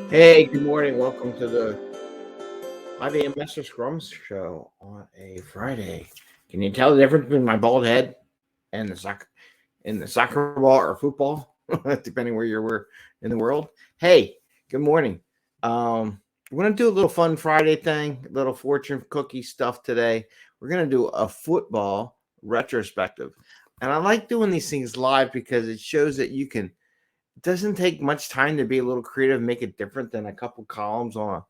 Hey, good morning. Welcome to the 5 a.m. Mester Scrum show on a Friday. Can you tell the difference between my bald head and the soccer ball or football, depending where you're in the world? Hey, good morning. We're gonna do a little fun Friday thing, a little fortune cookie stuff today. We're gonna do a football retrospective, and I like doing these things live because it shows that you can. It doesn't take much time to be a little creative, make it different than a couple columns on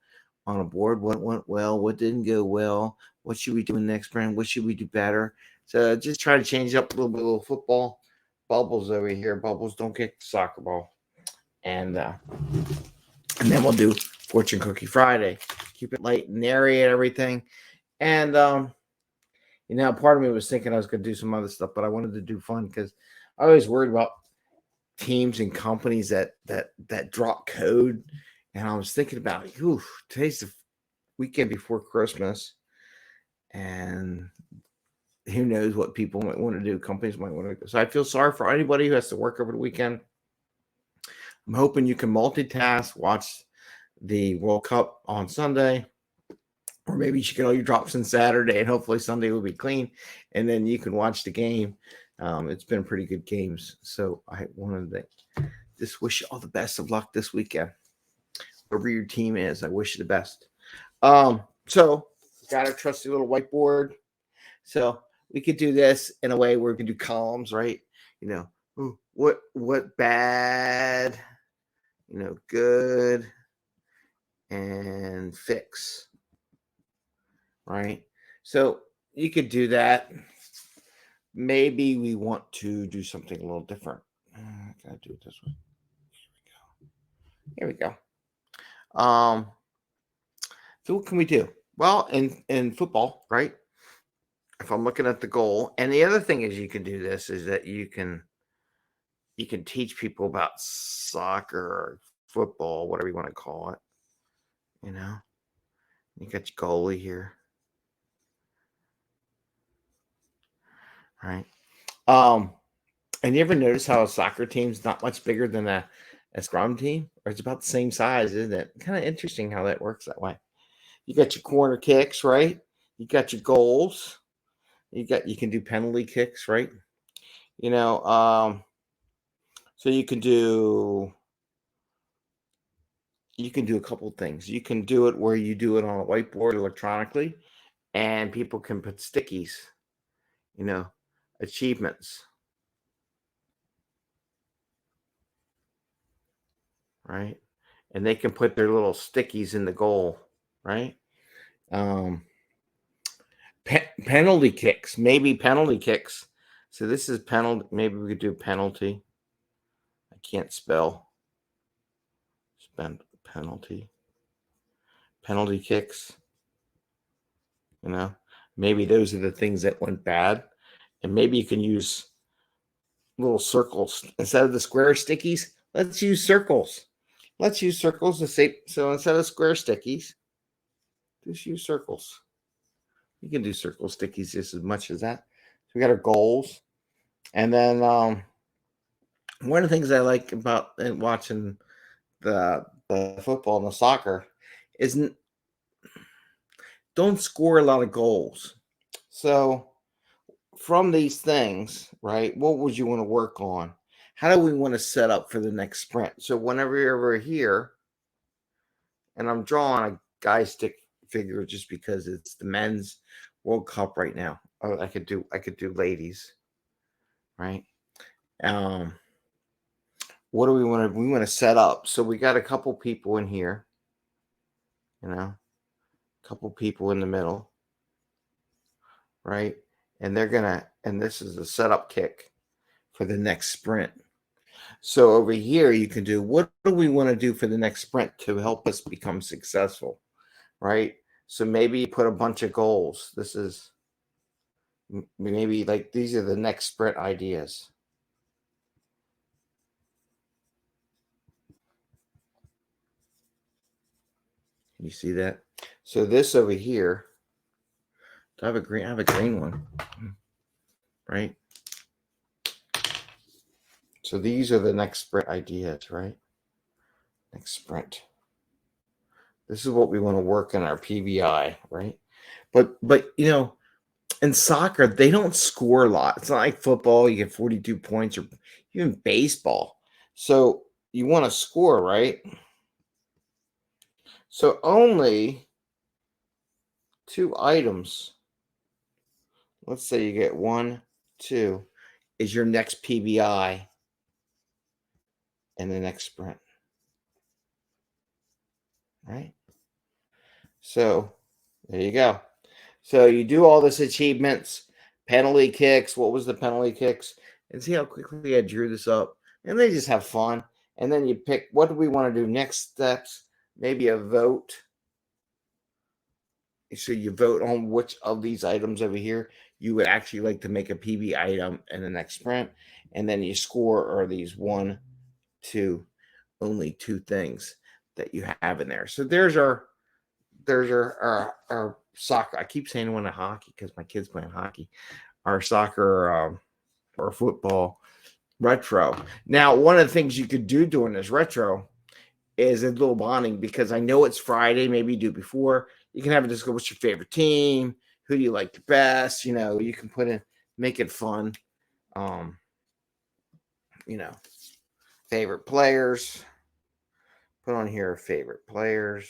a board. What went well, what didn't go well, what should we do next brand, what should we do better. So just try to change up a little bit, a little football. Bubbles over here. Bubbles, don't kick the soccer ball. And then we'll do Fortune Cookie Friday. Keep it light, narrate everything. And part of me was thinking I was gonna do some other stuff, but I wanted to do fun because I always worried about teams and companies that drop code. And I was thinking about, today's the weekend before Christmas, and who knows what people might want to do. Companies might want to do. So I feel sorry for anybody who has to work over the weekend. I'm hoping you can multitask, watch the World Cup on Sunday, or maybe you should get all your drops on Saturday, and hopefully Sunday will be clean, and then you can watch the game. It's been pretty good games, so I wanted to just wish you all the best of luck this weekend. Wherever your team is, I wish you the best. So got a trusty little whiteboard. So we could do this in a way where we can do columns, right? What bad, good, and fix, right? So you could do that. Maybe we want to do something a little different. I gotta do it this way. Here we go. So what can we do? Well, in football, right? If I'm looking at the goal, and the other thing is you can do this is that you can teach people about soccer or football, whatever you want to call it. You got your goalie here, right? And you ever notice how a soccer team's not much bigger than a scrum team, or it's about the same size, isn't it? Kind of interesting how that works that way. You got your corner kicks, right? You got your goals. You can do penalty kicks, right? So you can do a couple things. You can do it where you do it on a whiteboard electronically, and people can put stickies, achievements, right? And they can put their little stickies in the goal, right? Penalty kicks, maybe penalty kicks. So this is penalty. Maybe we could do penalty. I can't spell. Spend penalty. Penalty kicks. Maybe those are the things that went bad, and maybe you can use little circles instead of the square stickies. Let's use circles. Let's use circles to say, so instead of square stickies, just use circles. You can do circle stickies just as much as that. So we got our goals. And then one of the things I like about watching the football and the soccer is don't score a lot of goals. So from these things, right, what would you want to work on? How do we want to set up for the next sprint? So whenever you're over here, and I'm drawing a guy stick figure just because it's the men's World Cup right now. Oh, I could do ladies, right? What do we want to? We want to set up. So we got a couple people in here, a couple people in the middle, right? And this is a setup kick for the next sprint. So over here, you can do, what do we want to do for the next sprint to help us become successful, right? So maybe you put a bunch of goals. This is maybe like these are the next sprint ideas. You see that? So this over here, I have a green one, right? So these are the next sprint ideas, right? Next sprint. This is what we want to work in our PBI, right? But in soccer, they don't score a lot. It's not like football, you get 42 points, or even baseball. So you want to score, right? So only 2 items. Let's say you get 1, 2, is your next PBI and the next sprint, right? So there you go. So you do all this achievements, penalty kicks. What was the penalty kicks? And see how quickly I drew this up. And they just have fun. And then you pick, what do we want to do? Next steps, maybe a vote. So you vote on which of these items over here you would actually like to make a PB item in the next sprint. And then you score are these 1, 2, only 2 things that you have in there. So there's our soccer. I keep saying one of hockey because my kid's playing hockey. Our soccer or football retro. Now, one of the things you could do during this retro is a little bonding, because I know it's Friday. Maybe you do before. You can have a discussion. What's your favorite team? Who do you like the best? You can put in, make it fun. Favorite players. Put on here favorite players.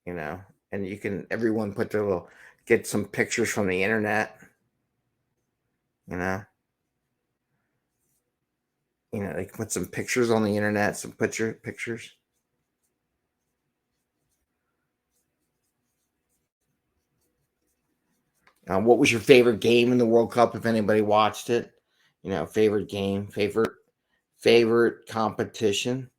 And you can, everyone put their little, get some pictures from the internet. They can put some pictures on the internet, some pictures. What was your favorite game in the World Cup, if anybody watched it? Favorite game, favorite competition.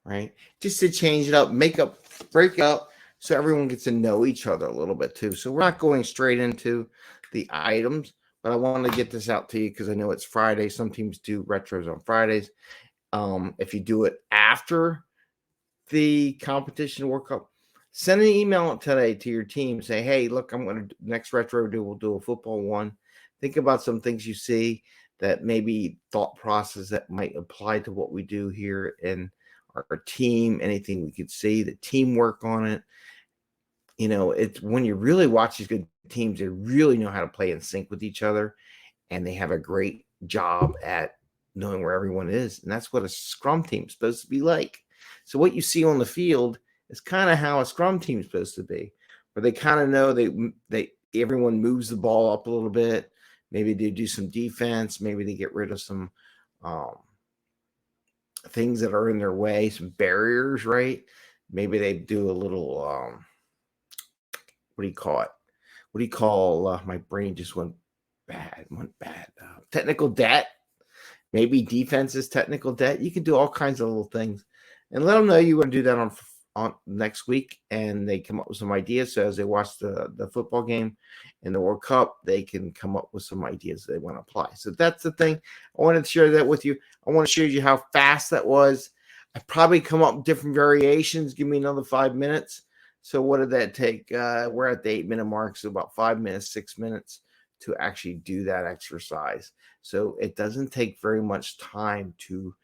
Right? Just to change it up, break up, so everyone gets to know each other a little bit too. So we're not going straight into the items, but I want to get this out to you because I know it's Friday. Some teams do retros on Fridays. If you do it after the competition World Cup, send an email today to your team. Say, hey, look, I'm going to next retro we'll do a football one. Think about some things you see that maybe thought process that might apply to what we do here in our team, anything we could see, the teamwork on it. It's when you really watch these good teams, they really know how to play in sync with each other, and they have a great job at knowing where everyone is. And that's what a scrum team is supposed to be like. So what you see on the field is kind of how a scrum team is supposed to be, where they kind of know they everyone moves the ball up a little bit. Maybe they do some defense. Maybe they get rid of some things that are in their way, some barriers, right? Maybe they do a little what do you call it? What do you call my brain just went bad. Technical debt. Maybe defense is technical debt. You can do all kinds of little things, and let them know you want to do that on next week, and they come up with some ideas. So as they watch the football game and the World Cup, they can come up with some ideas they want to apply. So that's the thing. I wanted to share that with you. I want to show you how fast that was. I probably come up with different variations. Give me another 5 minutes. So what did that take? We're at the 8-minute mark, so about 5 minutes, 6 minutes to actually do that exercise. So it doesn't take very much time to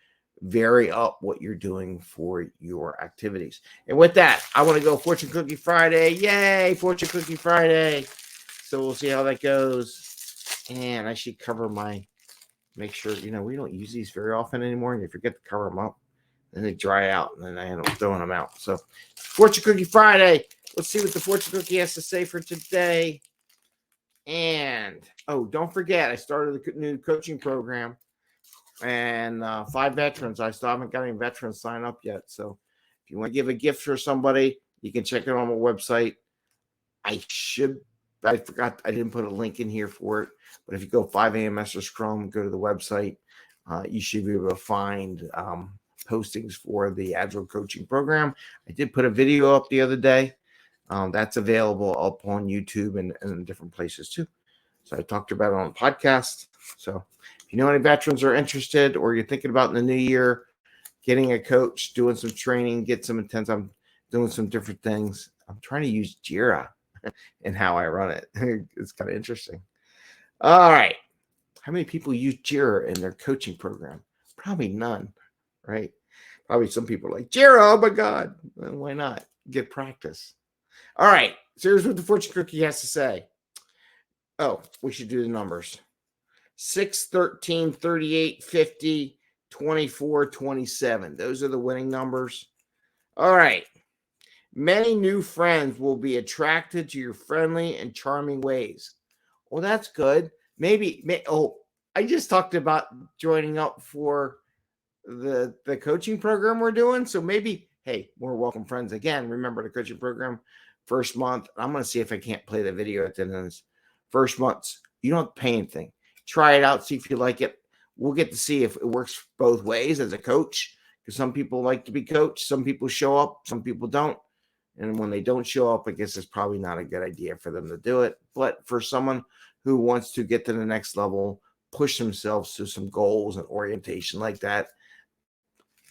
vary up what you're doing for your activities. And with that, I want to go Fortune Cookie Friday. Yay, Fortune Cookie Friday. So we'll see how that goes. And I should cover make sure, we don't use these very often anymore. And you forget to cover them up. Then they dry out, and then I end up throwing them out. So Fortune Cookie Friday. Let's see what the Fortune Cookie has to say for today. And, don't forget, I started a new coaching program. And 5 veterans. I still haven't got any veterans sign up yet. So if you want to give a gift for somebody, you can check it on my website. I forgot, I didn't put a link in here for it. But if you go 5 a.m. Mester Scrum, go to the website, you should be able to find postings for the Agile coaching program. I did put a video up the other day. That's available up on YouTube and different places too. So I talked about it on the podcast. So if you know any veterans are interested, or you're thinking about in the new year getting a coach, doing some training, get some intense, I'm doing some different things. I'm trying to use Jira and how I run it. It's kind of interesting. All right. How many people use Jira in their coaching program? Probably none, right? Probably some people are like, Jira, oh my God. Well, why not? Get practice. All right. So here's what the fortune cookie has to say. Oh, we should do the numbers. 6, 13, 38, 50, 24, 27. Those are the winning numbers. All right. Many new friends will be attracted to your friendly and charming ways. Well, that's good. I just talked about joining up for the coaching program we're doing. So maybe, hey, more welcome friends again. Remember the coaching program first month. I'm going to see if I can't play the video at the end of this. First month, you don't have to pay anything. Try it out, see if you like it. We'll get to see if it works both ways as a coach, because some people like to be coached. Some people show up, some people don't. And when they don't show up, I guess it's probably not a good idea for them to do it. But for someone who wants to get to the next level, push themselves to some goals and orientation like that,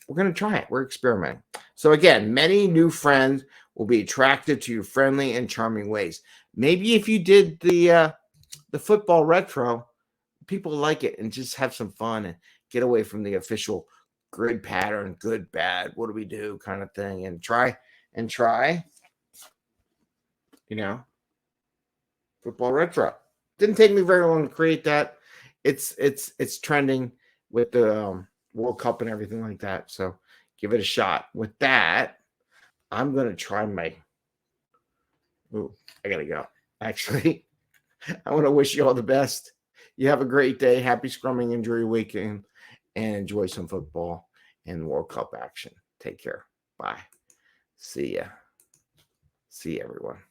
we're going to try it. We're experimenting. So again, many new friends will be attracted to your friendly and charming ways. Maybe if you did the football retro, people like it and just have some fun and get away from the official grid pattern, good, bad, what do we do kind of thing, and try, football retro. Didn't take me very long to create that. It's trending with the World Cup and everything like that. So give it a shot. With that, I'm gonna try my. Ooh, I gotta go. Actually, I want to wish you all the best. You have a great day. Happy scrumming. Enjoy your weekend and enjoy some football and World Cup action. Take care. Bye. See ya. See you, everyone.